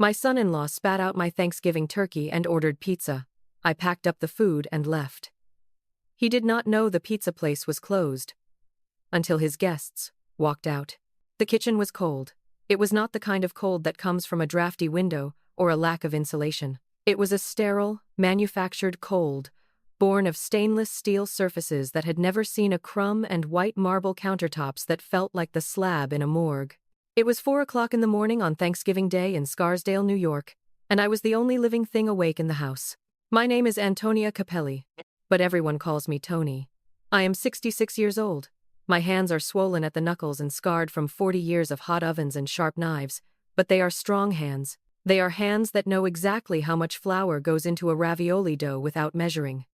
My son-in-law spat out my Thanksgiving turkey and ordered pizza. I packed up the food and left. He did not know the pizza place was closed until his guests walked out. The kitchen was cold. It was not the kind of cold that comes from a drafty window or a lack of insulation. It was a sterile, manufactured cold, born of stainless steel surfaces that had never seen a crumb and white marble countertops that felt like the slab in a morgue. It was 4 o'clock in the morning on Thanksgiving Day in Scarsdale, New York, and I was the only living thing awake in the house. My name is Antonia Capelli, but everyone calls me Toni. I am 66 years old. My hands are swollen at the knuckles and scarred from 40 years of hot ovens and sharp knives, but they are strong hands. They are hands that know exactly how much flour goes into a ravioli dough without measuring.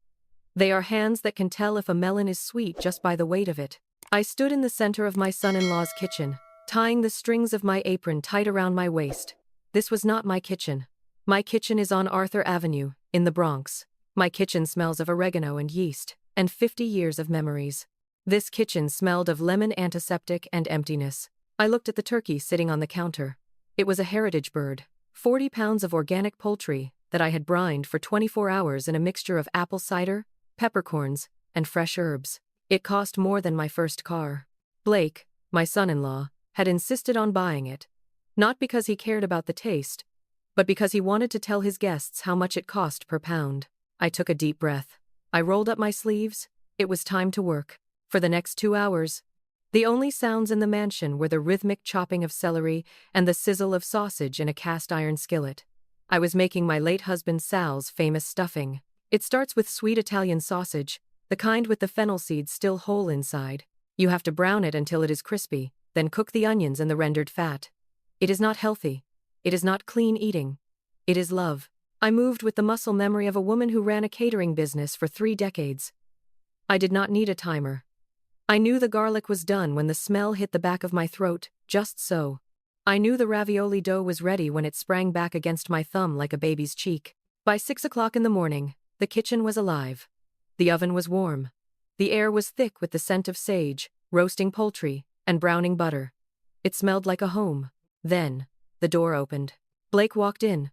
They are hands that can tell if a melon is sweet just by the weight of it. I stood in the center of my son-in-law's kitchen, tying the strings of my apron tight around my waist. This was not my kitchen. My kitchen is on Arthur Avenue, in the Bronx. My kitchen smells of oregano and yeast, and 50 years of memories. This kitchen smelled of lemon antiseptic and emptiness. I looked at the turkey sitting on the counter. It was a heritage bird, 40 pounds of organic poultry that I had brined for 24 hours in a mixture of apple cider, peppercorns, and fresh herbs. It cost more than my first car. Blake, my son-in-law, had insisted on buying it, not because he cared about the taste, but because he wanted to tell his guests how much it cost per pound. I took a deep breath. I rolled up my sleeves. It was time to work. For the next 2 hours, the only sounds in the mansion were the rhythmic chopping of celery and the sizzle of sausage in a cast-iron skillet. I was making my late husband Sal's famous stuffing. It starts with sweet Italian sausage, the kind with the fennel seeds still whole inside. You have to brown it until it is crispy, then cook the onions in the rendered fat. It is not healthy. It is not clean eating. It is love. I moved with the muscle memory of a woman who ran a catering business for 3 decades. I did not need a timer. I knew the garlic was done when the smell hit the back of my throat, just so. I knew the ravioli dough was ready when it sprang back against my thumb like a baby's cheek. By 6 o'clock in the morning, the kitchen was alive. The oven was warm. The air was thick with the scent of sage, roasting poultry, and browning butter. It smelled like a home. Then, the door opened. Blake walked in.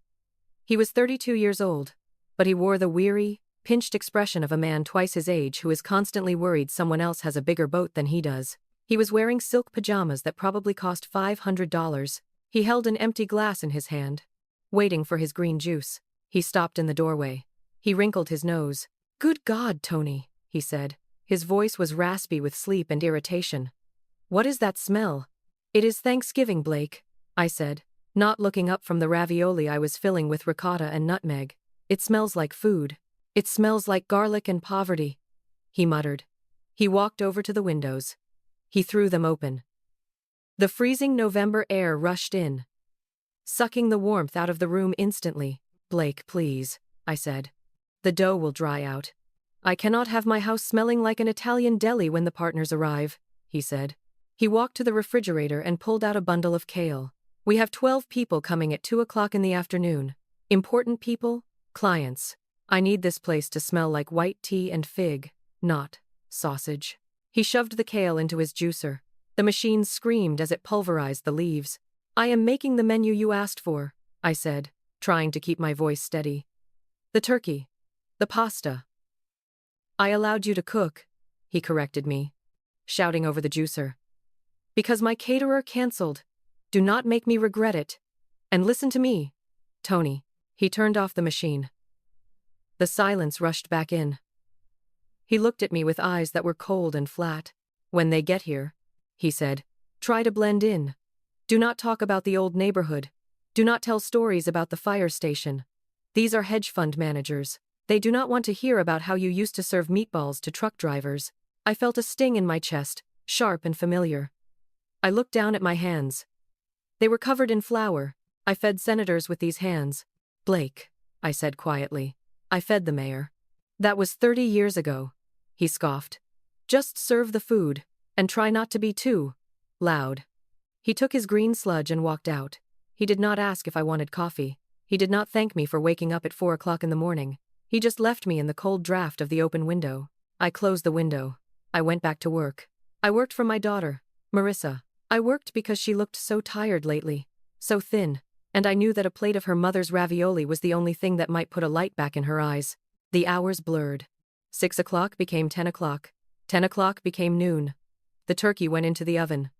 He was 32 years old, but he wore the weary, pinched expression of a man twice his age who is constantly worried someone else has a bigger boat than he does. He was wearing silk pajamas that probably cost $500. He held an empty glass in his hand, waiting for his green juice. He stopped in the doorway. He wrinkled his nose. "Good God, Toni," he said. His voice was raspy with sleep and irritation. "What is that smell?" "It is Thanksgiving, Blake," I said, not looking up from the ravioli I was filling with ricotta and nutmeg. "It smells like food. It smells like garlic and poverty," he muttered. He walked over to the windows. He threw them open. The freezing November air rushed in, sucking the warmth out of the room instantly. "Blake, please," I said. "The dough will dry out." "I cannot have my house smelling like an Italian deli when the partners arrive," he said. He walked to the refrigerator and pulled out a bundle of kale. "We have 12 people coming at 2 o'clock in the afternoon. Important people, clients. I need this place to smell like white tea and fig, not sausage." He shoved the kale into his juicer. The machine screamed as it pulverized the leaves. "I am making the menu you asked for," I said, trying to keep my voice steady. "The turkey. The pasta." "I allowed you to cook," he corrected me, shouting over the juicer. "Because my caterer canceled. Do not make me regret it. And listen to me, Toni." He turned off the machine. The silence rushed back in. He looked at me with eyes that were cold and flat. "When they get here," he said, "try to blend in. Do not talk about the old neighborhood. Do not tell stories about the fire station. These are hedge fund managers. They do not want to hear about how you used to serve meatballs to truck drivers." I felt a sting in my chest, sharp and familiar. I looked down at my hands. They were covered in flour. "I fed senators with these hands." "Blake," I said quietly. "I fed the mayor." "That was 30 years ago," he scoffed. "Just serve the food, and try not to be too loud." He took his green sludge and walked out. He did not ask if I wanted coffee. He did not thank me for waking up at 4 o'clock in the morning. He just left me in the cold draft of the open window. I closed the window. I went back to work. I worked for my daughter, Marissa. I worked because she looked so tired lately, so thin, and I knew that a plate of her mother's ravioli was the only thing that might put a light back in her eyes. The hours blurred. 6 o'clock became 10 o'clock. 10 o'clock became noon. The turkey went into the oven.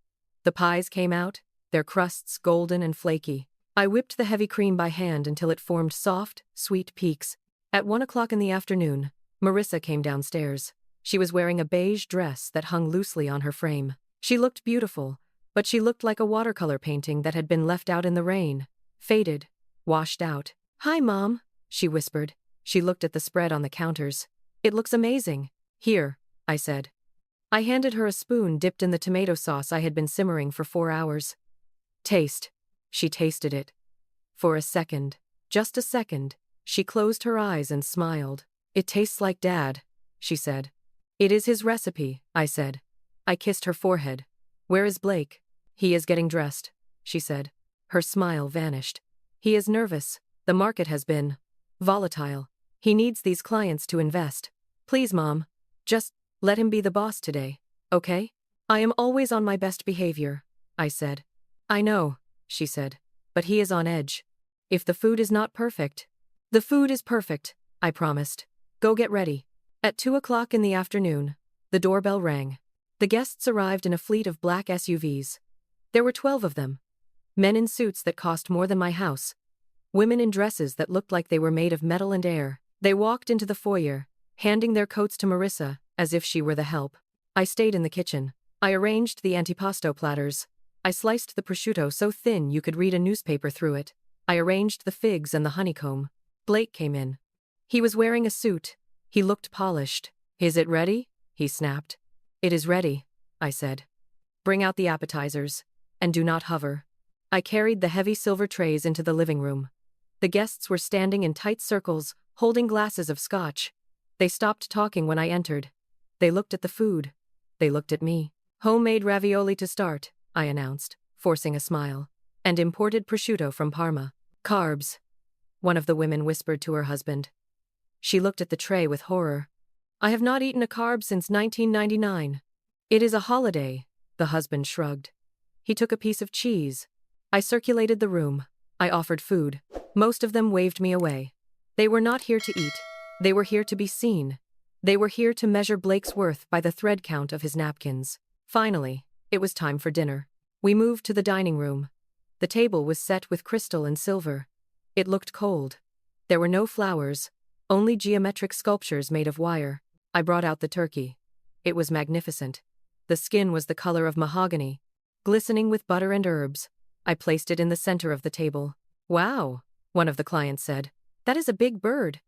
The pies came out, their crusts golden and flaky. I whipped the heavy cream by hand until it formed soft, sweet peaks. At 1 o'clock in the afternoon, Marissa came downstairs. She was wearing a beige dress that hung loosely on her frame. She looked beautiful, but she looked like a watercolor painting that had been left out in the rain. Faded, washed out. "Hi, Mom," she whispered. She looked at the spread on the counters. "It looks amazing." "Here," I said. I handed her a spoon dipped in the tomato sauce I had been simmering for 4 hours. "Taste." She tasted it. For a second, just a second, she closed her eyes and smiled. "It tastes like Dad," she said. "It is his recipe," I said. I kissed her forehead. "Where is Blake?" "He is getting dressed," she said. Her smile vanished. "He is nervous. The market has been volatile. He needs these clients to invest. Please, Mom, just let him be the boss today, okay?" "I am always on my best behavior," I said. "I know," she said, "but he is on edge. If the food is not perfect." "The food is perfect," I promised. "Go get ready." At 2 o'clock in the afternoon, the doorbell rang. The guests arrived in a fleet of black SUVs. There were 12 of them. Men in suits that cost more than my house. Women in dresses that looked like they were made of metal and air. They walked into the foyer, handing their coats to Marissa, as if she were the help. I stayed in the kitchen. I arranged the antipasto platters. I sliced the prosciutto so thin you could read a newspaper through it. I arranged the figs and the honeycomb. Blake came in. He was wearing a suit. He looked polished. "Is it ready?" he snapped. "It is ready," I said. "Bring out the appetizers. And do not hover." I carried the heavy silver trays into the living room. The guests were standing in tight circles, holding glasses of scotch. They stopped talking when I entered. They looked at the food. They looked at me. "Homemade ravioli to start," I announced, forcing a smile. "And imported prosciutto from Parma. Carbs," one of the women whispered to her husband. She looked at the tray with horror. "I have not eaten a carb since 1999. "It is a holiday," the husband shrugged. He took a piece of cheese. I circulated the room. I offered food. Most of them waved me away. They were not here to eat. They were here to be seen. They were here to measure Blake's worth by the thread count of his napkins. Finally, it was time for dinner. We moved to the dining room. The table was set with crystal and silver. It looked cold. There were no flowers, only geometric sculptures made of wire. I brought out the turkey. It was magnificent. The skin was the color of mahogany, glistening with butter and herbs. I placed it in the center of the table. "Wow," one of the clients said. "That is a big bird."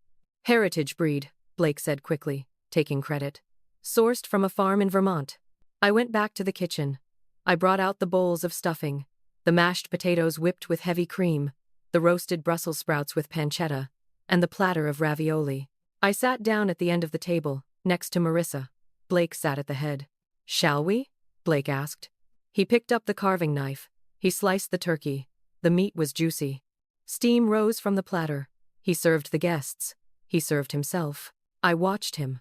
"Heritage breed," Blake said quickly, taking credit. "Sourced from a farm in Vermont." I went back to the kitchen. I brought out the bowls of stuffing, the mashed potatoes whipped with heavy cream, the roasted Brussels sprouts with pancetta, and the platter of ravioli. I sat down at the end of the table, next to Marissa. Blake sat at the head. "Shall we?" Blake asked. He picked up the carving knife. He sliced the turkey. The meat was juicy. Steam rose from the platter. He served the guests. He served himself. I watched him.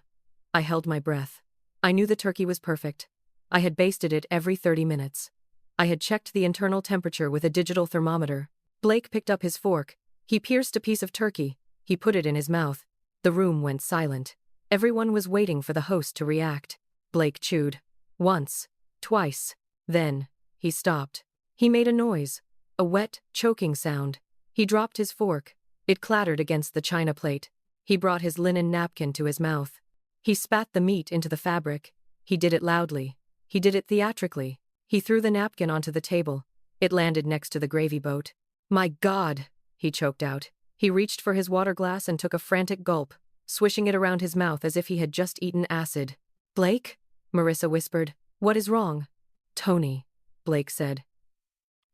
I held my breath. I knew the turkey was perfect. I had basted it every 30 minutes. I had checked the internal temperature with a digital thermometer. Blake picked up his fork. He pierced a piece of turkey. He put it in his mouth. The room went silent. Everyone was waiting for the host to react. Blake chewed. Once. Twice. Then, he stopped. He made a noise. A wet, choking sound. He dropped his fork. It clattered against the china plate. He brought his linen napkin to his mouth. He spat the meat into the fabric. He did it loudly. He did it theatrically. He threw the napkin onto the table. It landed next to the gravy boat. "My God," he choked out. He reached for his water glass and took a frantic gulp, swishing it around his mouth as if he had just eaten acid. "Blake?" Marissa whispered. "What is wrong?" "Toni," Blake said.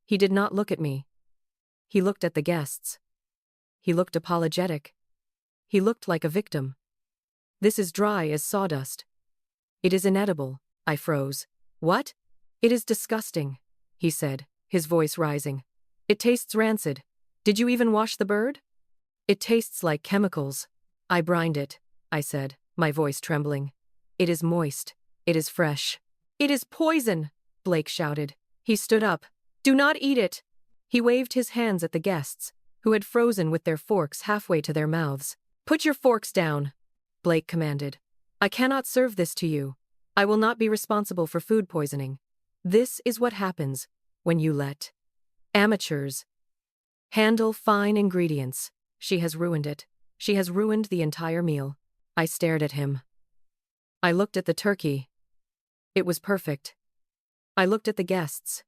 He did not look at me. He looked at the guests. He looked apologetic. He looked like a victim. "This is dry as sawdust." "It is inedible," I froze. "What?" "It is disgusting," he said, his voice rising. "It tastes rancid. Did you even wash the bird?" "It tastes like chemicals." "I brined it," I said, my voice trembling. "It is moist. It is fresh." "It is poison," Blake shouted. He stood up. "Do not eat it." He waved his hands at the guests, who had frozen with their forks halfway to their mouths. "Put your forks down," Blake commanded. "I cannot serve this to you. I will not be responsible for food poisoning. This is what happens when you let amateurs handle fine ingredients. She has ruined it. She has ruined the entire meal." I stared at him. I looked at the turkey. It was perfect. I looked at the guests.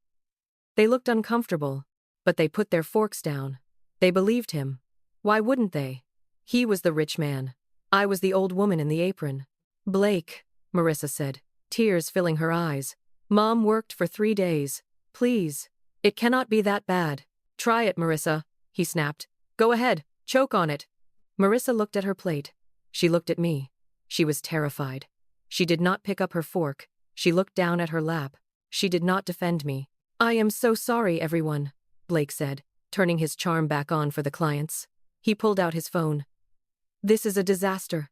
They looked uncomfortable, but they put their forks down. They believed him. Why wouldn't they? He was the rich man. I was the old woman in the apron. "Blake," Marissa said, tears filling her eyes. "Mom worked for 3 days. Please. It cannot be that bad." "Try it, Marissa," he snapped. "Go ahead, choke on it." Marissa looked at her plate. She looked at me. She was terrified. She did not pick up her fork. She looked down at her lap. She did not defend me. "I am so sorry, everyone," Blake said, turning his charm back on for the clients. He pulled out his phone. "This is a disaster.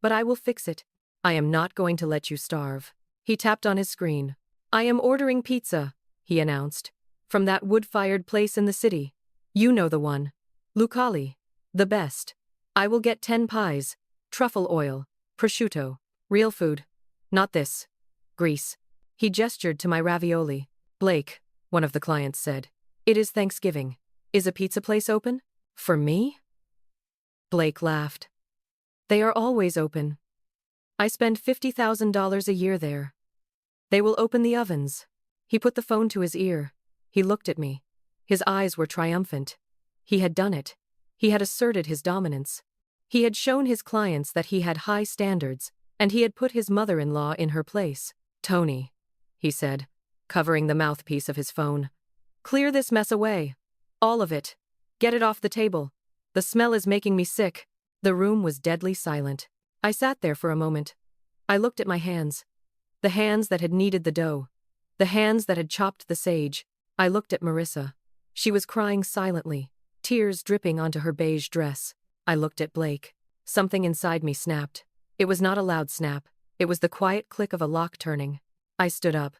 But I will fix it. I am not going to let you starve." He tapped on his screen. "I am ordering pizza," he announced. "From that wood-fired place in the city. You know the one. Lucali. The best. I will get 10 pies. Truffle oil. Prosciutto. Real food. Not this. Grease." He gestured to my ravioli. "Blake," one of the clients said, "it is Thanksgiving. Is a pizza place open? For me?" Blake laughed. "They are always open. I spend $50,000 a year there. They will open the ovens." He put the phone to his ear. He looked at me. His eyes were triumphant. He had done it. He had asserted his dominance. He had shown his clients that he had high standards, and he had put his mother-in-law in her place. "Toni," he said, covering the mouthpiece of his phone. "Clear this mess away. All of it. Get it off the table. The smell is making me sick." The room was deadly silent. I sat there for a moment. I looked at my hands. The hands that had kneaded the dough. The hands that had chopped the sage. I looked at Marissa. She was crying silently, tears dripping onto her beige dress. I looked at Blake. Something inside me snapped. It was not a loud snap. It was the quiet click of a lock turning. I stood up.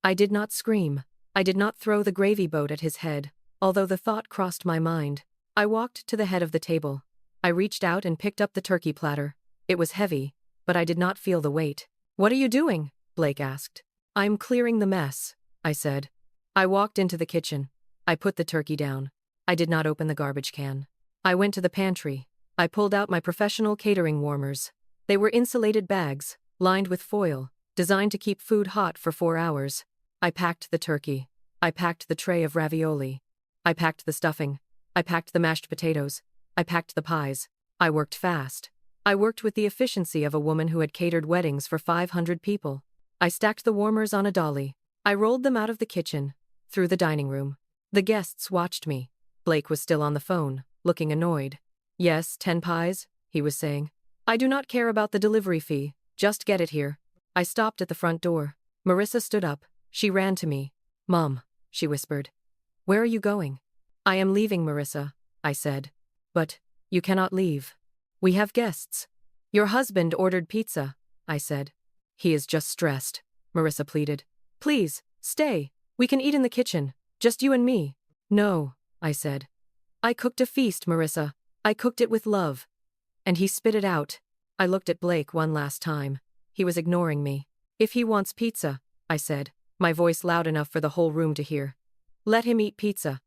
I did not scream. I did not throw the gravy boat at his head, although the thought crossed my mind. I walked to the head of the table. I reached out and picked up the turkey platter. It was heavy, but I did not feel the weight. "What are you doing?" Blake asked. "I'm clearing the mess," I said. I walked into the kitchen. I put the turkey down. I did not open the garbage can. I went to the pantry. I pulled out my professional catering warmers. They were insulated bags, lined with foil, designed to keep food hot for 4 hours. I packed the turkey. I packed the tray of ravioli. I packed the stuffing. I packed the mashed potatoes. I packed the pies. I worked fast. I worked with the efficiency of a woman who had catered weddings for 500 people. I stacked the warmers on a dolly. I rolled them out of the kitchen, through the dining room. The guests watched me. Blake was still on the phone, looking annoyed. "Yes, 10 pies," he was saying. "I do not care about the delivery fee, just get it here." I stopped at the front door. Marissa stood up. She ran to me. "Mom," she whispered. "Where are you going?" "I am leaving, Marissa," I said. "But, you cannot leave. We have guests." "Your husband ordered pizza," I said. "He is just stressed," Marissa pleaded. "Please, stay. We can eat in the kitchen, just you and me." "No," I said. "I cooked a feast, Marissa. I cooked it with love." And he spit it out. I looked at Blake one last time. He was ignoring me. "If he wants pizza," I said, my voice loud enough for the whole room to hear. "Let him eat pizza."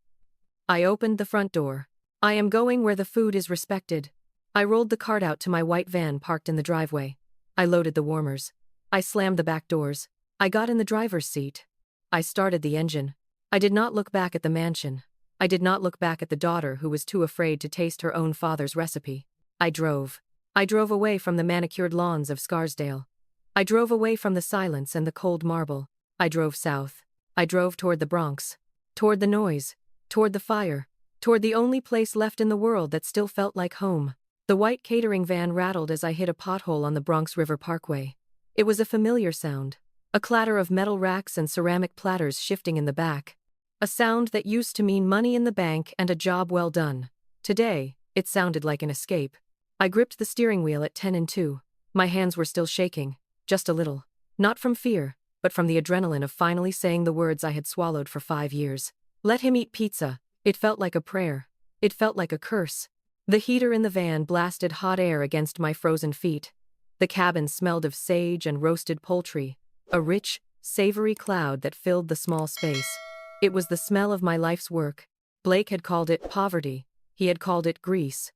I opened the front door. I am going where the food is respected. I rolled the cart out to my white van parked in the driveway. I loaded the warmers. I slammed the back doors. I got in the driver's seat. I started the engine. I did not look back at the mansion. I did not look back at the daughter who was too afraid to taste her own father's recipe. I drove. I drove away from the manicured lawns of Scarsdale. I drove away from the silence and the cold marble. I drove south. I drove toward the Bronx. Toward the noise. Toward the fire. Toward the only place left in the world that still felt like home. The white catering van rattled as I hit a pothole on the Bronx River Parkway. It was a familiar sound. A clatter of metal racks and ceramic platters shifting in the back. A sound that used to mean money in the bank and a job well done. Today, it sounded like an escape. I gripped the steering wheel at 10 and 2. My hands were still shaking, just a little. Not from fear, but from the adrenaline of finally saying the words I had swallowed for 5 years. "Let him eat pizza," It felt like a prayer. It felt like a curse. The heater in the van blasted hot air against my frozen feet. The cabin smelled of sage and roasted poultry, a rich, savory cloud that filled the small space. It was the smell of my life's work. Blake had called it poverty. He had called it grease.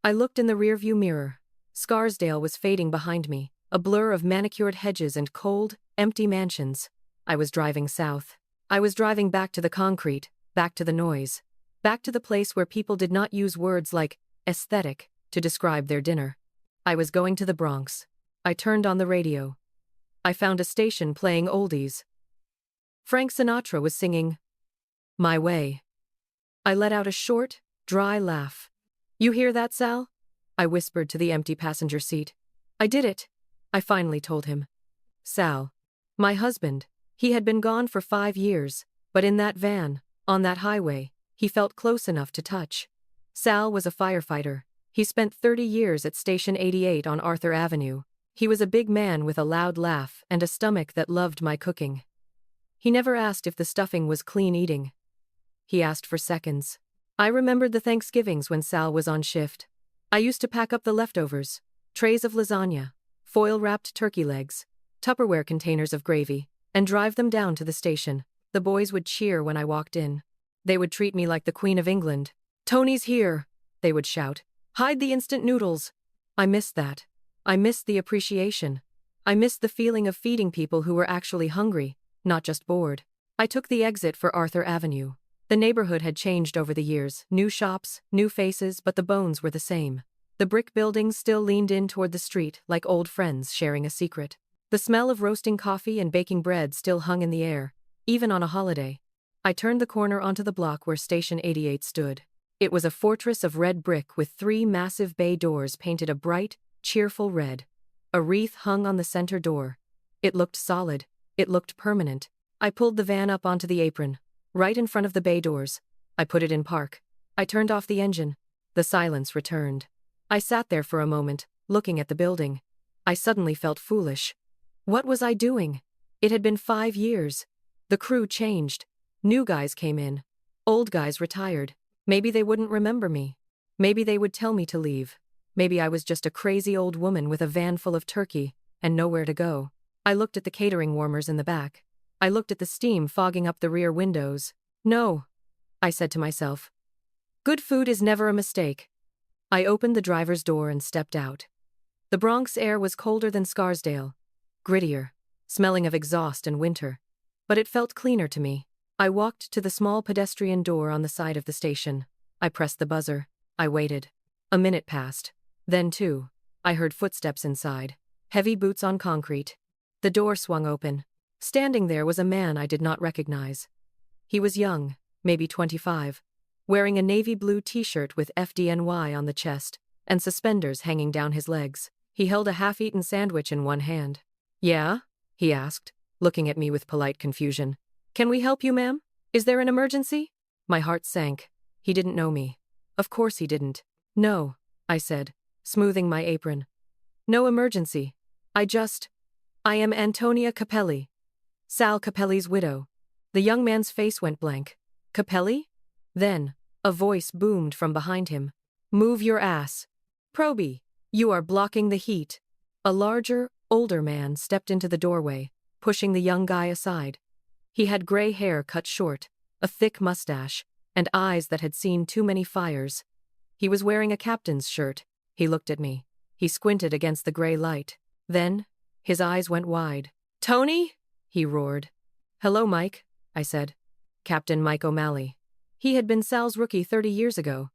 I looked in the rearview mirror. Scarsdale was fading behind me, a blur of manicured hedges and cold, empty mansions. I was driving south. I was driving back to the concrete, back to the noise, back to the place where people did not use words like aesthetic to describe their dinner. I was going to the Bronx. I turned on the radio. I found a station playing oldies. Frank Sinatra was singing My Way. I let out a short, dry laugh. You hear that, Sal? I whispered to the empty passenger seat. I did it, I finally told him. Sal. My husband. He had been gone for 5 years, but in that van, on that highway, he felt close enough to touch. Sal was a firefighter. He spent 30 years at Station 88 on Arthur Avenue. He was a big man with a loud laugh and a stomach that loved my cooking. He never asked if the stuffing was clean eating. He asked for seconds. I remembered the Thanksgivings when Sal was on shift. I used to pack up the leftovers, trays of lasagna, foil-wrapped turkey legs, Tupperware containers of gravy, and drive them down to the station. The boys would cheer when I walked in. They would treat me like the Queen of England. Tony's here, they would shout. Hide the instant noodles. I missed that. I missed the appreciation. I missed the feeling of feeding people who were actually hungry, not just bored. I took the exit for Arthur Avenue. The neighborhood had changed over the years, new shops, new faces, but the bones were the same. The brick buildings still leaned in toward the street like old friends sharing a secret. The smell of roasting coffee and baking bread still hung in the air, even on a holiday. I turned the corner onto the block where Station 88 stood. It was a fortress of red brick with 3 massive bay doors painted a bright, cheerful red. A wreath hung on the center door. It looked solid. It looked permanent. I pulled the van up onto the apron, right in front of the bay doors. I put it in park. I turned off the engine. The silence returned. I sat there for a moment, looking at the building. I suddenly felt foolish. What was I doing? It had been 5 years. The crew changed. New guys came in. Old guys retired. Maybe they wouldn't remember me. Maybe they would tell me to leave. Maybe I was just a crazy old woman with a van full of turkey and nowhere to go. I looked at the catering warmers in the back. I looked at the steam fogging up the rear windows. No, I said to myself. Good food is never a mistake. I opened the driver's door and stepped out. The Bronx air was colder than Scarsdale, grittier, smelling of exhaust and winter. But it felt cleaner to me. I walked to the small pedestrian door on the side of the station. I pressed the buzzer. I waited. A minute passed. Then 2. I heard footsteps inside. Heavy boots on concrete. The door swung open. Standing there was a man I did not recognize. He was young, maybe 25, wearing a navy blue t-shirt with FDNY on the chest, and suspenders hanging down his legs. He held a half-eaten sandwich in one hand. Yeah? He asked, looking at me with polite confusion. Can we help you, ma'am? Is there an emergency? My heart sank. He didn't know me. Of course he didn't. No, I said, smoothing my apron. No emergency. I am Antonia Capelli. Sal Capelli's widow. The young man's face went blank. Capelli? Then, a voice boomed from behind him. Move your ass. Proby, you are blocking the heat. A larger, older man stepped into the doorway, pushing the young guy aside. He had gray hair cut short, a thick mustache, and eyes that had seen too many fires. He was wearing a captain's shirt. He looked at me. He squinted against the gray light. Then, his eyes went wide. Toni? He roared. Hello, Mike, I said. Captain Mike O'Malley. He had been Sal's rookie 30 years ago.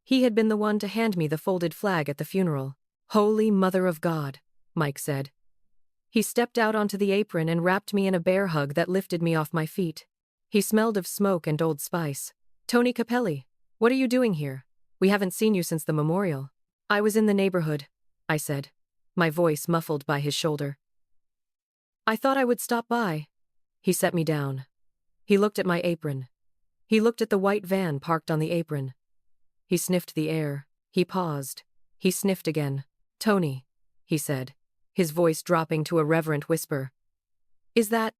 He had been the one to hand me the folded flag at the funeral. Holy Mother of God, Mike said. He stepped out onto the apron and wrapped me in a bear hug that lifted me off my feet. He smelled of smoke and Old Spice. Toni Capelli, what are you doing here? We haven't seen you since the memorial. I was in the neighborhood, I said, my voice muffled by his shoulder. I thought I would stop by. He set me down. He looked at my apron. He looked at the white van parked on the apron. He sniffed the air. He paused. He sniffed again. Toni, he said, his voice dropping to a reverent whisper. Is that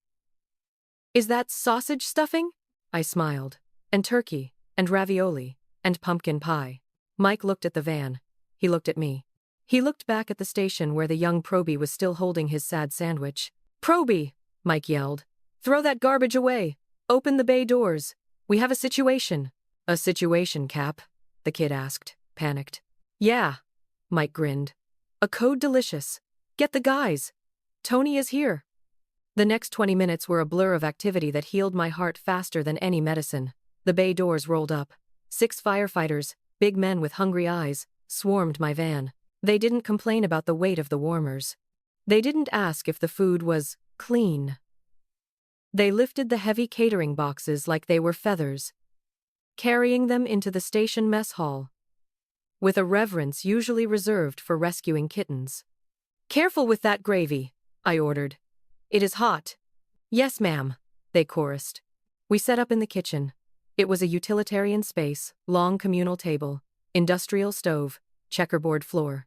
sausage stuffing? I smiled. And turkey. and ravioli, and pumpkin pie. Mike looked at the van. He looked at me. He looked back at the station where the young Proby was still holding his sad sandwich. "Proby!" Mike yelled. "Throw that garbage away! Open the bay doors! We have a situation." "A situation, Cap?" the kid asked, panicked. "Yeah." Mike grinned. "A code delicious. Get the guys. Toni is here." The next 20 minutes were a blur of activity that healed my heart faster than any medicine. The bay doors rolled up. 6 firefighters, big men with hungry eyes, swarmed my van. They didn't complain about the weight of the warmers. They didn't ask if the food was clean. They lifted the heavy catering boxes like they were feathers, carrying them into the station mess hall, with a reverence usually reserved for rescuing kittens. "Careful with that gravy," I ordered. "It is hot." "Yes, ma'am," they chorused. We set up in the kitchen. It was a utilitarian space, long communal table, industrial stove, checkerboard floor.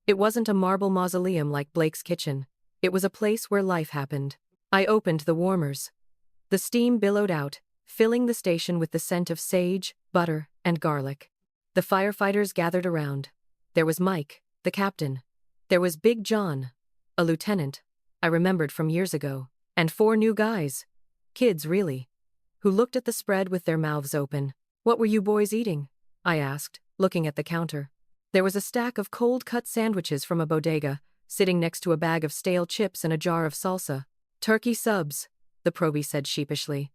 It wasn't a marble mausoleum like Blake's kitchen. It was a place where life happened. I opened the warmers. The steam billowed out, filling the station with the scent of sage, butter, and garlic. The firefighters gathered around. There was Mike, the captain. There was Big John, a lieutenant, I remembered from years ago, and 4 new guys, kids really, who looked at the spread with their mouths open. "What were you boys eating?" I asked, looking at the counter. There was a stack of cold-cut sandwiches from a bodega, sitting next to a bag of stale chips and a jar of salsa. "Turkey subs," the Proby said sheepishly.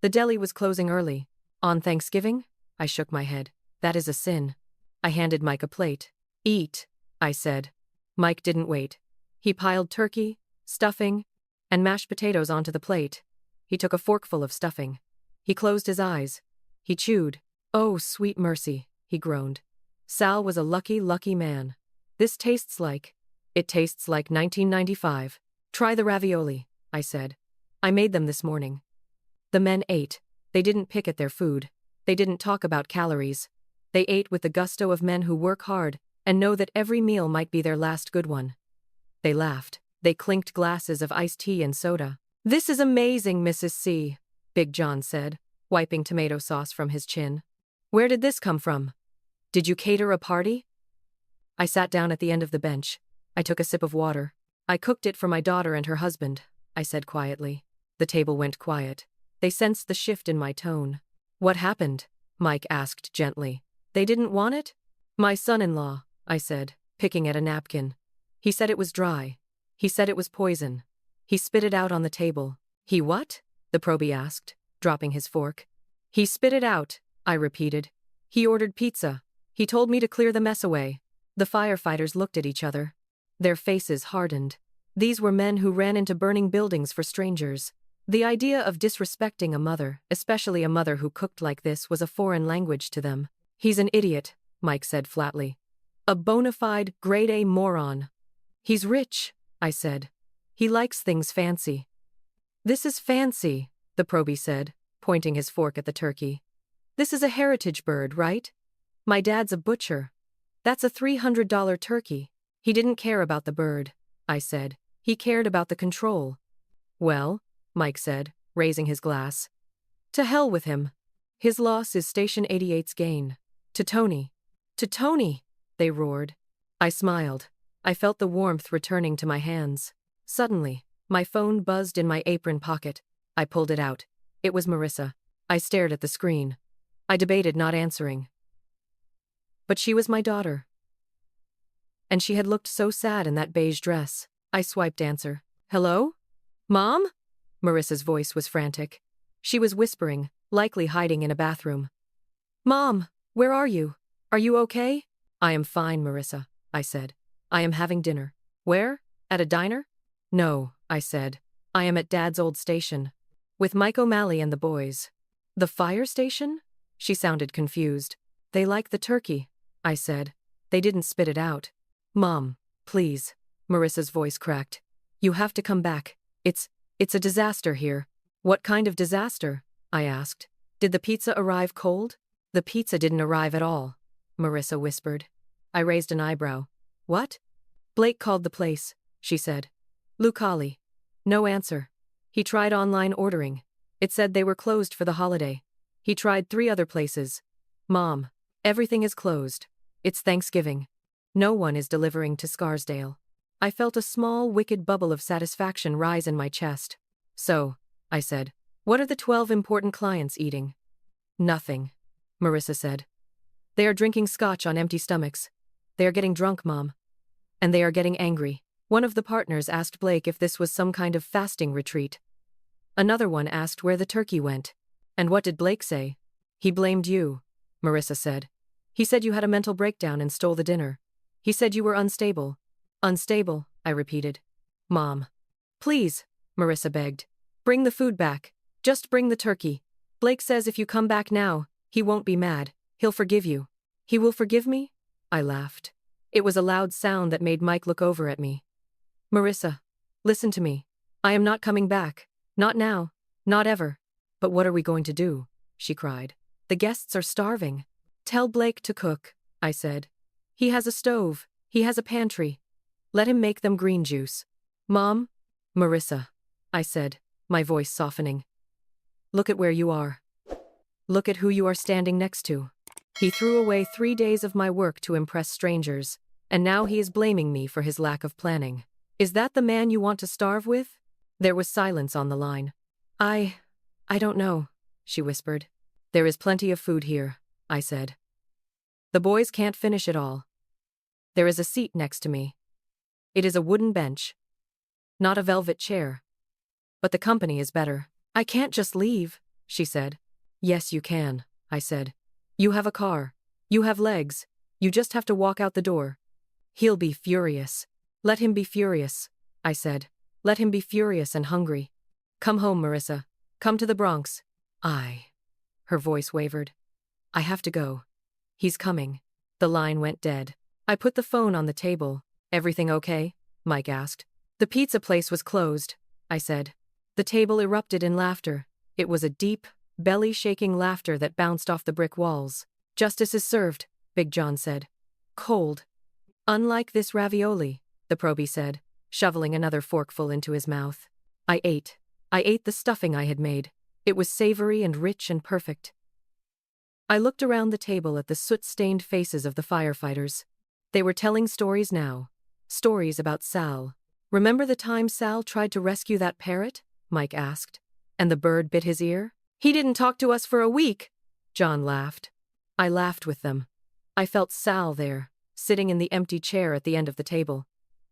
The deli was closing early. "On Thanksgiving?" I shook my head. "That is a sin." I handed Mike a plate. "Eat," I said. Mike didn't wait. He piled turkey, stuffing, and mashed potatoes onto the plate. He took a forkful of stuffing. He closed his eyes. He chewed. "Oh, sweet mercy," he groaned. Sal was a lucky, lucky man. It tastes like 1995. "Try the ravioli," I said. "I made them this morning." The men ate. They didn't pick at their food. They didn't talk about calories. They ate with the gusto of men who work hard and know that every meal might be their last good one. They laughed. They clinked glasses of iced tea and soda. "This is amazing, Mrs. C," Big John said, wiping tomato sauce from his chin. "Where did this come from? Did you cater a party?" I sat down at the end of the bench. I took a sip of water. "I cooked it for my daughter and her husband," I said quietly. The table went quiet. They sensed the shift in my tone. "What happened?" Mike asked gently. "They didn't want it?" "My son-in-law," I said, picking at a napkin. "He said it was dry. He said it was poison. He spit it out on the table." "He what?" the Proby asked, dropping his fork. "He spit it out," I repeated. "He ordered pizza. He told me to clear the mess away." The firefighters looked at each other. Their faces hardened. These were men who ran into burning buildings for strangers. The idea of disrespecting a mother, especially a mother who cooked like this, was a foreign language to them. "He's an idiot," Mike said flatly. "A bona fide, grade-A moron." "He's rich," I said. "He likes things fancy." "This is fancy," the Proby said, pointing his fork at the turkey. "This is a heritage bird, right? My dad's a butcher. That's a $300 turkey." "He didn't care about the bird," I said. "He cared about the control." "Well," Mike said, raising his glass. "To hell with him. His loss is Station 88's gain. To Toni." "To Toni!" they roared. I smiled. I felt the warmth returning to my hands. Suddenly, my phone buzzed in my apron pocket. I pulled it out. It was Marissa. I stared at the screen. I debated not answering. But she was my daughter. And she had looked so sad in that beige dress. I swiped answer. "Hello? Mom?" Marissa's voice was frantic. She was whispering, likely hiding in a bathroom. "Mom, where are you? Are you okay?" "I am fine, Marissa," I said. "I am having dinner." "Where? At a diner?" "No," I said. "I am at Dad's old station. With Mike O'Malley and the boys." "The fire station?" She sounded confused. "They like the turkey," I said. "They didn't spit it out." "Mom, please," Marissa's voice cracked. "You have to come back. It's a disaster here." "What kind of disaster?" I asked. "Did the pizza arrive cold?" "The pizza didn't arrive at all," Marissa whispered. I raised an eyebrow. "What?" "Blake called the place," she said. "Lucali." No answer. He tried online ordering. It said they were closed for the holiday. He tried 3 other places. Mom, everything is closed. It's Thanksgiving. No one is delivering to Scarsdale. I felt a small, wicked bubble of satisfaction rise in my chest. So, I said, what are the 12 important clients eating? Nothing, Marissa said. They are drinking scotch on empty stomachs. They are getting drunk, Mom. And they are getting angry. One of the partners asked Blake if this was some kind of fasting retreat. Another one asked where the turkey went. And what did Blake say? He blamed you, Marissa said. He said you had a mental breakdown and stole the dinner. He said you were unstable. Unstable, I repeated. Mom. Please, Marissa begged. Bring the food back. Just bring the turkey. Blake says if you come back now, he won't be mad. He'll forgive you. He will forgive me? I laughed. It was a loud sound that made Mike look over at me. Marissa, listen to me. I am not coming back. Not now. Not ever. But what are we going to do? She cried. The guests are starving. Tell Blake to cook, I said. He has a stove. He has a pantry. Let him make them green juice. Mom? Marissa, I said, my voice softening. Look at where you are. Look at who you are standing next to. He threw away 3 days of my work to impress strangers, and now he is blaming me for his lack of planning. Is that the man you want to starve with? There was silence on the line. I don't know, she whispered. There is plenty of food here, I said. The boys can't finish it all. There is a seat next to me. It is a wooden bench. Not a velvet chair. But the company is better. I can't just leave, she said. Yes, you can, I said. You have a car. You have legs. You just have to walk out the door. He'll be furious. Let him be furious, I said. Let him be furious and hungry. Come home, Marissa. Come to the Bronx. Her voice wavered. I have to go. He's coming. The line went dead. I put the phone on the table. Everything okay? Mike asked. The pizza place was closed, I said. The table erupted in laughter. It was a deep, belly-shaking laughter that bounced off the brick walls. Justice is served, Big John said. Cold. Unlike this ravioli, the probie said, shoveling another forkful into his mouth. I ate the stuffing I had made. It was savory and rich and perfect. I looked around the table at the soot-stained faces of the firefighters. They were telling stories now. Stories about Sal. Remember the time Sal tried to rescue that parrot? Mike asked. And the bird bit his ear? He didn't talk to us for a week, John laughed. I laughed with them. I felt Sal there, sitting in the empty chair at the end of the table.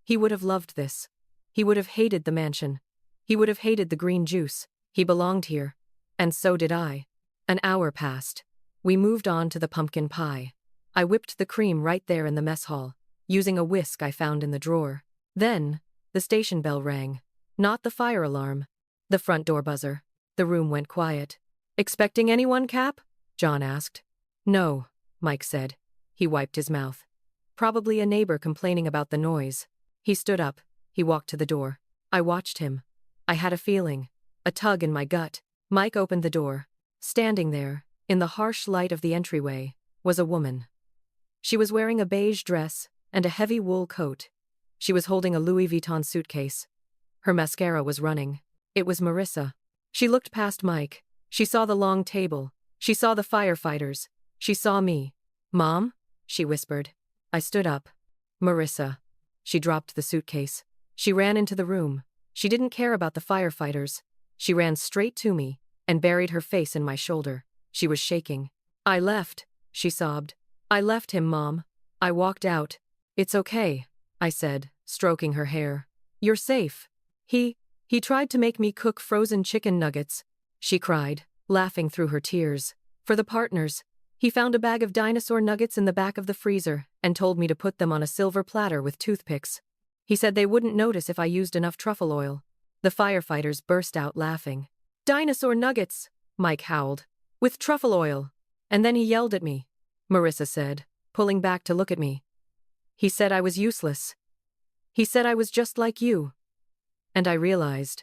He would have loved this. He would have hated the mansion. He would have hated the green juice. He belonged here. And so did I. An hour passed. We moved on to the pumpkin pie. I whipped the cream right there in the mess hall, using a whisk I found in the drawer. Then, the station bell rang. Not the fire alarm. The front door buzzer. The room went quiet. Expecting anyone, Cap? John asked. No, Mike said. He wiped his mouth. Probably a neighbor complaining about the noise. He stood up. He walked to the door. I watched him. I had a feeling. A tug in my gut. Mike opened the door. Standing there, in the harsh light of the entryway, was a woman. She was wearing a beige dress and a heavy wool coat. She was holding a Louis Vuitton suitcase. Her mascara was running. It was Marissa. She looked past Mike. She saw the long table. She saw the firefighters. She saw me. Mom? She whispered. I stood up. Marissa. She dropped the suitcase. She ran into the room. She didn't care about the firefighters. She ran straight to me and buried her face in my shoulder. She was shaking. I left, she sobbed. I left him, Mom. I walked out. It's okay, I said, stroking her hair. You're safe. He tried to make me cook frozen chicken nuggets, she cried, laughing through her tears. For the partners. He found a bag of dinosaur nuggets in the back of the freezer and told me to put them on a silver platter with toothpicks. He said they wouldn't notice if I used enough truffle oil. The firefighters burst out laughing. Dinosaur nuggets, Mike howled. With truffle oil. And then he yelled at me, Marissa said, pulling back to look at me. He said I was useless. He said I was just like you. And I realized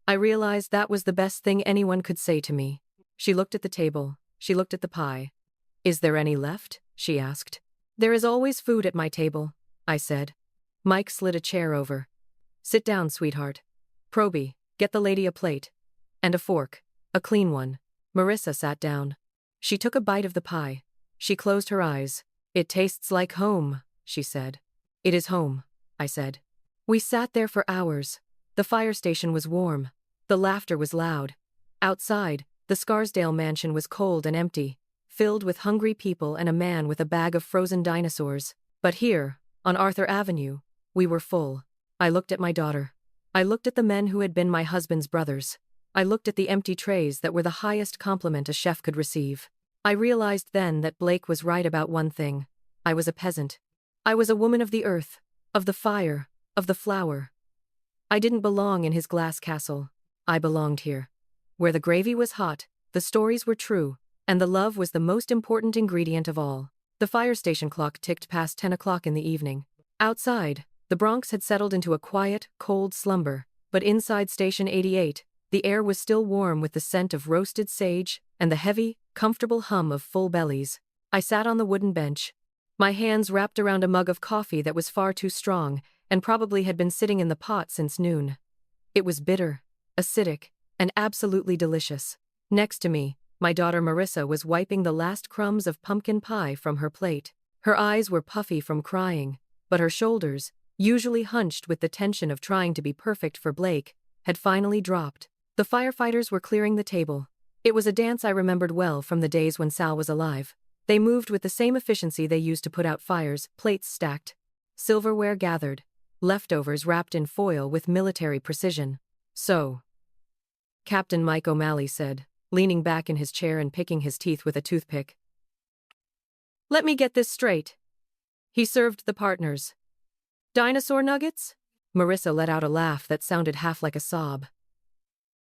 that was the best thing anyone could say to me. She looked at the table. She looked at the pie. Is there any left? She asked. There is always food at my table, I said. Mike slid a chair over. Sit down, sweetheart. Proby, get the lady a plate. And a fork. A clean one. Marissa sat down. She took a bite of the pie. She closed her eyes. "It tastes like home," she said. "It is home," I said. We sat there for hours. The fire station was warm. The laughter was loud. Outside, the Scarsdale mansion was cold and empty, filled with hungry people and a man with a bag of frozen dinosaurs. But here, on Arthur Avenue, we were full. I looked at my daughter. I looked at the men who had been my husband's brothers. I looked at the empty trays that were the highest compliment a chef could receive. I realized then that Blake was right about one thing. I was a peasant. I was a woman of the earth, of the fire, of the flower. I didn't belong in his glass castle. I belonged here. Where the gravy was hot, the stories were true, and the love was the most important ingredient of all. The fire station clock ticked past 10 o'clock in the evening. Outside, the Bronx had settled into a quiet, cold slumber, but inside Station 88, the air was still warm with the scent of roasted sage and the heavy, comfortable hum of full bellies. I sat on the wooden bench, my hands wrapped around a mug of coffee that was far too strong and probably had been sitting in the pot since noon. It was bitter, acidic, and absolutely delicious. Next to me, my daughter Marissa was wiping the last crumbs of pumpkin pie from her plate. Her eyes were puffy from crying, but her shoulders, usually hunched with the tension of trying to be perfect for Blake, had finally dropped. The firefighters were clearing the table. It was a dance I remembered well from the days when Sal was alive. They moved with the same efficiency they used to put out fires, plates stacked, silverware gathered, leftovers wrapped in foil with military precision. "So," Captain Mike O'Malley said, leaning back in his chair and picking his teeth with a toothpick. "Let me get this straight." He served the partners. "Dinosaur nuggets?" Marissa let out a laugh that sounded half like a sob.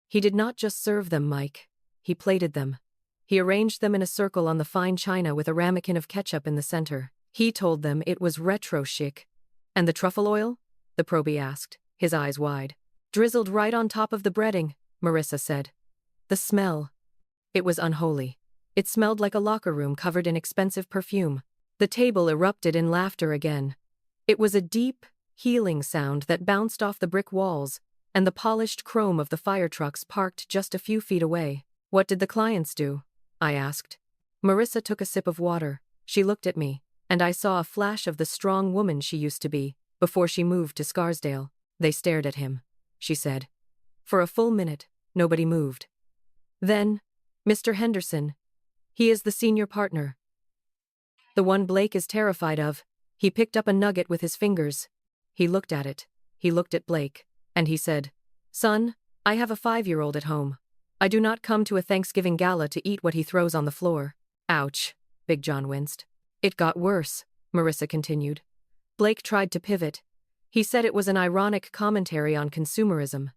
"He did not just serve them, Mike. He plated them. He arranged them in a circle on the fine china with a ramekin of ketchup in the center. He told them it was retro chic. And the truffle oil?" the probie asked, his eyes wide. "Drizzled right on top of the breading," Marissa said. "The smell. It was unholy. It smelled like a locker room covered in expensive perfume." The table erupted in laughter again. It was a deep, healing sound that bounced off the brick walls and the polished chrome of the fire trucks parked just a few feet away. "What did the clients do?" I asked. Marissa took a sip of water. She looked at me, and I saw a flash of the strong woman she used to be before she moved to Scarsdale. "They stared at him," she said. "For a full minute, nobody moved. Then, Mr. Henderson, he is the senior partner. The one Blake is terrified of. He picked up a nugget with his fingers. He looked at it. He looked at Blake. And he said, 'Son, I have a 5-year-old at home. I do not come to a Thanksgiving gala to eat what he throws on the floor.'" "Ouch," Big John winced. "It got worse," Marissa continued. "Blake tried to pivot. He said it was an ironic commentary on consumerism.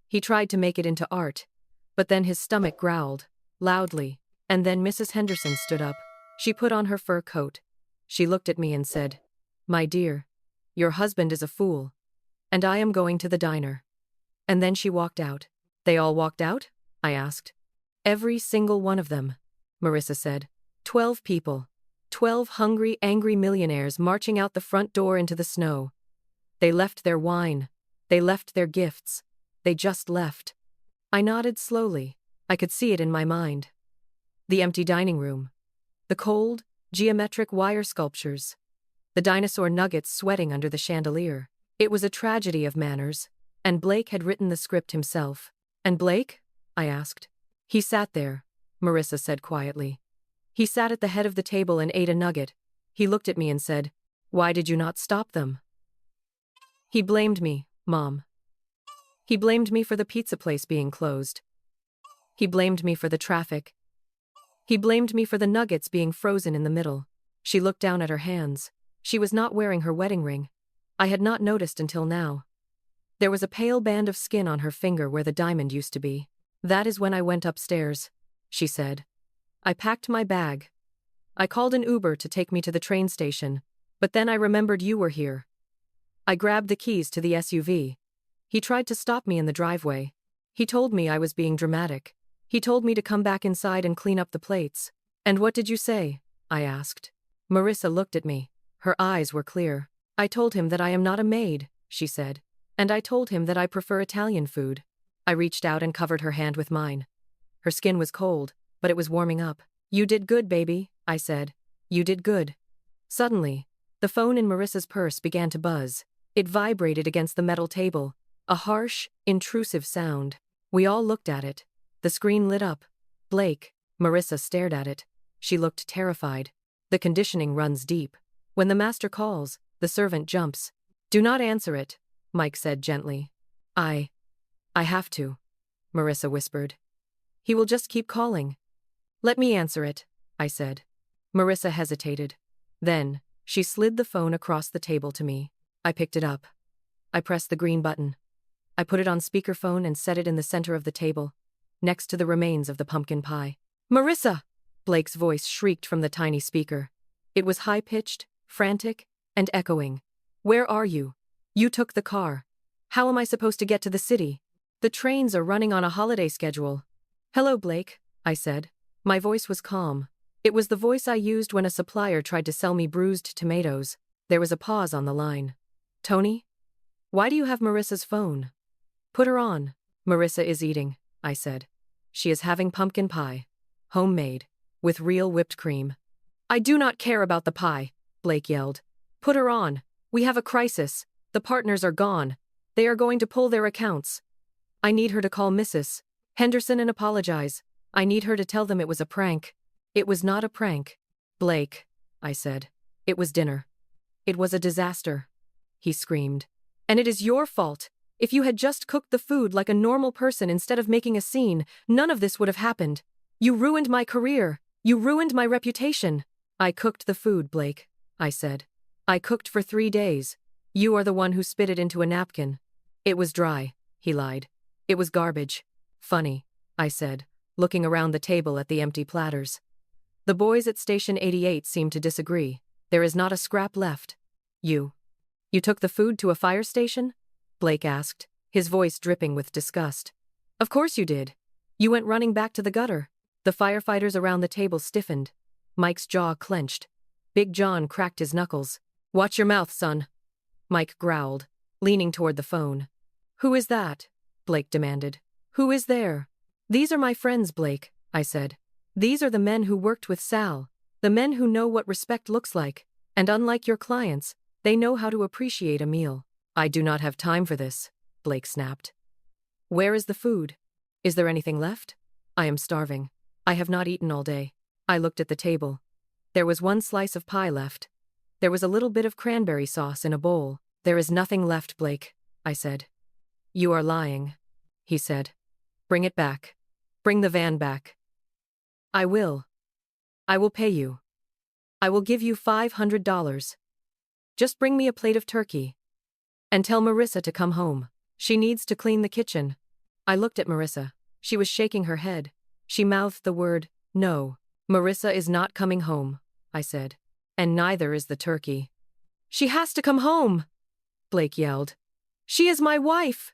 He tried to make it into art. But then his stomach growled, loudly, and then Mrs. Henderson stood up. She put on her fur coat. She looked at me and said, 'My dear, your husband is a fool. And I am going to the diner.' And then she walked out." "They all walked out?" I asked. "Every single one of them," Marissa said. 12 people. 12 hungry, angry millionaires marching out the front door into the snow. They left their wine. They left their gifts. They just left. I nodded slowly. I could see it in my mind. The empty dining room. The cold, geometric wire sculptures. The dinosaur nuggets sweating under the chandelier. It was a tragedy of manners, and Blake had written the script himself. "And Blake?" I asked. "He sat there," Marissa said quietly. "He sat at the head of the table and ate a nugget. He looked at me and said, 'Why did you not stop them?' He blamed me, Mom. He blamed me for the pizza place being closed. He blamed me for the traffic. He blamed me for the nuggets being frozen in the middle." She looked down at her hands. She was not wearing her wedding ring. I had not noticed until now. There was a pale band of skin on her finger where the diamond used to be. "That is when I went upstairs," she said. "I packed my bag. I called an Uber to take me to the train station, but then I remembered you were here. I grabbed the keys to the SUV. He tried to stop me in the driveway. He told me I was being dramatic. He told me to come back inside and clean up the plates." "And what did you say?" I asked. Marissa looked at me. Her eyes were clear. "I told him that I am not a maid," she said. "And I told him that I prefer Italian food." I reached out and covered her hand with mine. Her skin was cold, but it was warming up. "You did good, baby," I said. "You did good." Suddenly, the phone in Marissa's purse began to buzz. It vibrated against the metal table, a harsh, intrusive sound. We all looked at it. The screen lit up. "Blake." Marissa stared at it. She looked terrified. The conditioning runs deep. When the master calls, the servant jumps. "Do not answer it," Mike said gently. I have to," Marissa whispered. "He will just keep calling." "Let me answer it," I said. Marissa hesitated. Then, she slid the phone across the table to me. I picked it up. I pressed the green button. I put it on speakerphone and set it in the center of the table, next to the remains of the pumpkin pie. "Marissa!" Blake's voice shrieked from the tiny speaker. It was high-pitched, frantic, and echoing. "Where are you? You took the car. How am I supposed to get to the city? The trains are running on a holiday schedule." "Hello, Blake," I said. My voice was calm. It was the voice I used when a supplier tried to sell me bruised tomatoes. There was a pause on the line. "Toni? Why do you have Marissa's phone?" "Put her on." "Marissa is eating," I said. "She is having pumpkin pie. Homemade. With real whipped cream." "I do not care about the pie," Blake yelled. "Put her on. We have a crisis. The partners are gone. They are going to pull their accounts. I need her to call Mrs. Henderson and apologize. I need her to tell them it was a prank." "It was not a prank, Blake," I said. "It was dinner. It was a disaster," he screamed. "And it is your fault. If you had just cooked the food like a normal person instead of making a scene, none of this would have happened. You ruined my career. You ruined my reputation." "I cooked the food, Blake," I said. "I cooked for 3 days. You are the one who spit it into a napkin." "It was dry," he lied. "It was garbage." "Funny," I said, looking around the table at the empty platters. The boys at Station 88 seemed to disagree. "There is not a scrap left." You took the food to a fire station?" Blake asked, his voice dripping with disgust. "Of course you did. You went running back to the gutter." The firefighters around the table stiffened. Mike's jaw clenched. Big John cracked his knuckles. "Watch your mouth, son," Mike growled, leaning toward the phone. "Who is that?" Blake demanded. "Who is there?" "These are my friends, Blake," I said. "These are the men who worked with Sal, the men who know what respect looks like, and unlike your clients, they know how to appreciate a meal." "I do not have time for this," Blake snapped. "Where is the food? Is there anything left?" "I am starving. I have not eaten all day." I looked at the table. There was 1 slice of pie left. There was a little bit of cranberry sauce in a bowl. "There is nothing left, Blake," I said. "You are lying," he said. "Bring it back. Bring the van back." "I will. I will pay you. I will give you $500. Just bring me a plate of turkey. And tell Marissa to come home. She needs to clean the kitchen." I looked at Marissa. She was shaking her head. She mouthed the word, "No. Marissa is not coming home," I said. "And neither is the turkey." "She has to come home," Blake yelled. "She is my wife.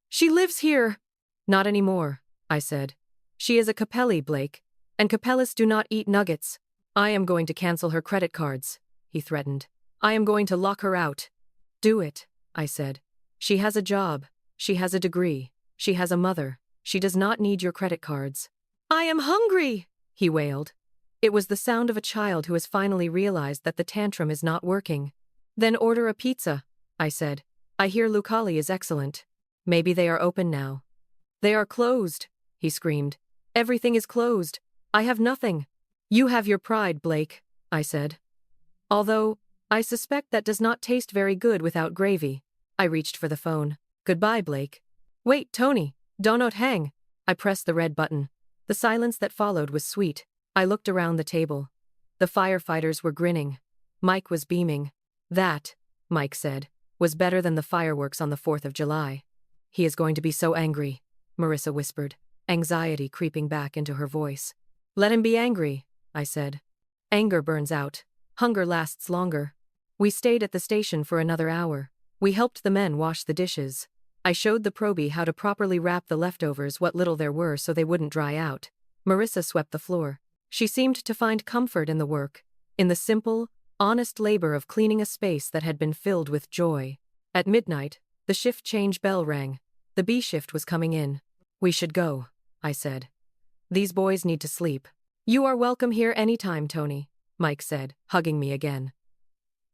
She lives here." "Not anymore," I said. "She is a Capelli, Blake, and Capellis do not eat nuggets. I am going to cancel her credit cards," he threatened. "I am going to lock her out." "Do it," I said. "She has a job. She has a degree. She has a mother. She does not need your credit cards." "I am hungry," he wailed. It was the sound of a child who has finally realized that the tantrum is not working. "Then order a pizza," I said. "I hear Lucali is excellent. Maybe they are open now." "They are closed," he screamed. "Everything is closed. I have nothing." "You have your pride, Blake," I said. "Although, I suspect that does not taste very good without gravy." I reached for the phone. "Goodbye, Blake." "Wait, Toni, don't hang." I pressed the red button. The silence that followed was sweet. I looked around the table. The firefighters were grinning. Mike was beaming. "That," Mike said, "was better than the fireworks on the 4th of July. "He is going to be so angry," Marissa whispered, anxiety creeping back into her voice. "Let him be angry," I said. "Anger burns out. Hunger lasts longer." We stayed at the station for another hour. We helped the men wash the dishes. I showed the probie how to properly wrap the leftovers, what little there were, so they wouldn't dry out. Marissa swept the floor. She seemed to find comfort in the work, in the simple, honest labor of cleaning a space that had been filled with joy. At midnight, the shift change bell rang. The B shift was coming in. "We should go," I said. "These boys need to sleep." You are welcome here anytime, Toni, Mike said, hugging me again.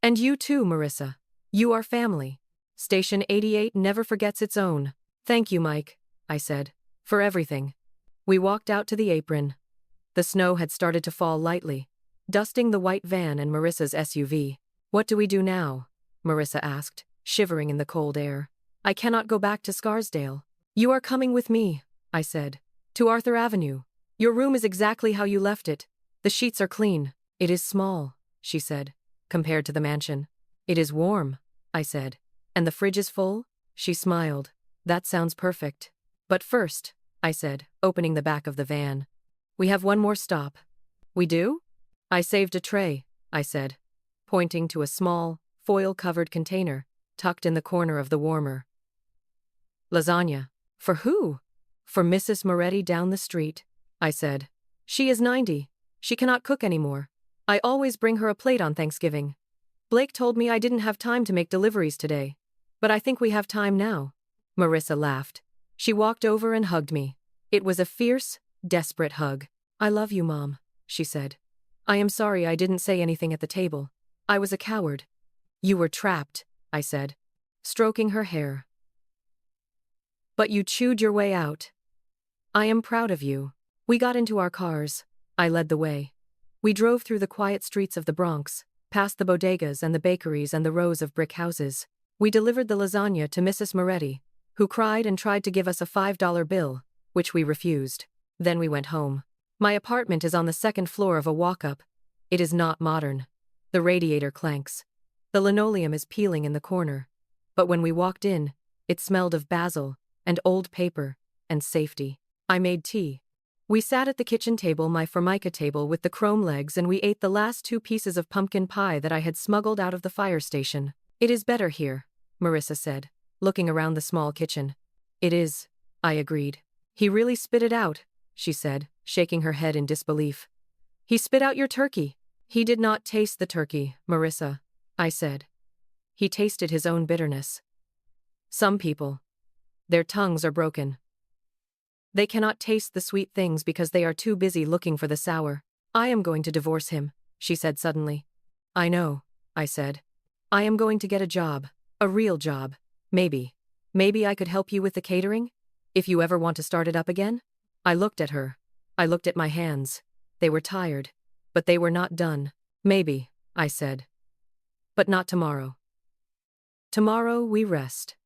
And you too, Marissa. You are family. Station 88 never forgets its own. Thank you, Mike, I said, for everything. We walked out to the apron. The snow had started to fall lightly, dusting the white van and Marissa's SUV. What do we do now? Marissa asked, shivering in the cold air. I cannot go back to Scarsdale. You are coming with me, I said. To Arthur Avenue. Your room is exactly how you left it. The sheets are clean. It is small, she said, compared to the mansion. It is warm, I said. And the fridge is full? She smiled. That sounds perfect. But first, I said, opening the back of the van. We have one more stop. We do? I saved a tray, I said, pointing to a small, foil-covered container tucked in the corner of the warmer. Lasagna. For who? For Mrs. Moretti down the street, I said. She is 90. She cannot cook anymore. I always bring her a plate on Thanksgiving. Blake told me I didn't have time to make deliveries today. But I think we have time now. Marissa laughed. She walked over and hugged me. It was a fierce, desperate hug. I love you, Mom, she said. I am sorry I didn't say anything at the table. I was a coward. You were trapped, I said, stroking her hair. But you chewed your way out. I am proud of you. We got into our cars. I led the way. We drove through the quiet streets of the Bronx, past the bodegas and the bakeries and the rows of brick houses. We delivered the lasagna to Mrs. Moretti, who cried and tried to give us a $5 bill, which we refused. Then we went home. My apartment is on the second floor of a walk-up. It is not modern. The radiator clanks. The linoleum is peeling in the corner. But when we walked in, it smelled of basil, and old paper, and safety. I made tea. We sat at the kitchen table, my formica table with the chrome legs, and we ate the last 2 pieces of pumpkin pie that I had smuggled out of the fire station. It is better here, Marissa said, looking around the small kitchen. It is, I agreed. He really spit it out, she said, shaking her head in disbelief. He spit out your turkey. He did not taste the turkey, Marissa, I said. He tasted his own bitterness. Some people, their tongues are broken. They cannot taste the sweet things because they are too busy looking for the sour. I am going to divorce him, she said suddenly. I know, I said. I am going to get a job, a real job. Maybe I could help you with the catering? If you ever want to start it up again? I looked at her. I looked at my hands. They were tired, but they were not done. Maybe, I said. But not tomorrow. Tomorrow we rest.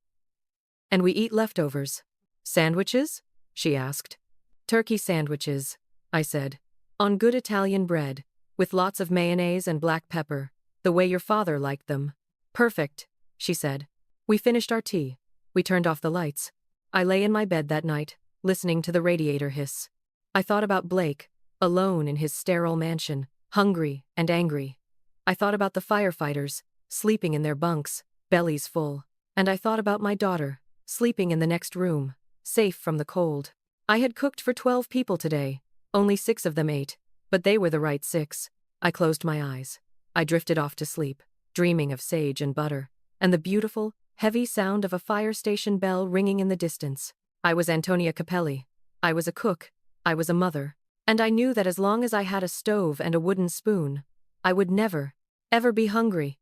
And we eat leftovers. Sandwiches? She asked. Turkey sandwiches, I said. On good Italian bread, with lots of mayonnaise and black pepper, the way your father liked them. Perfect, she said. We finished our tea. We turned off the lights. I lay in my bed that night, listening to the radiator hiss. I thought about Blake, alone in his sterile mansion, hungry and angry. I thought about the firefighters, sleeping in their bunks, bellies full. And I thought about my daughter, sleeping in the next room, safe from the cold. I had cooked for 12 people today. Only 6 of them ate, but they were the right 6. I closed my eyes. I drifted off to sleep, dreaming of sage and butter, and the beautiful, heavy sound of a fire station bell ringing in the distance. I was Antonia Capelli. I was a cook. I was a mother. And I knew that as long as I had a stove and a wooden spoon, I would never, ever be hungry.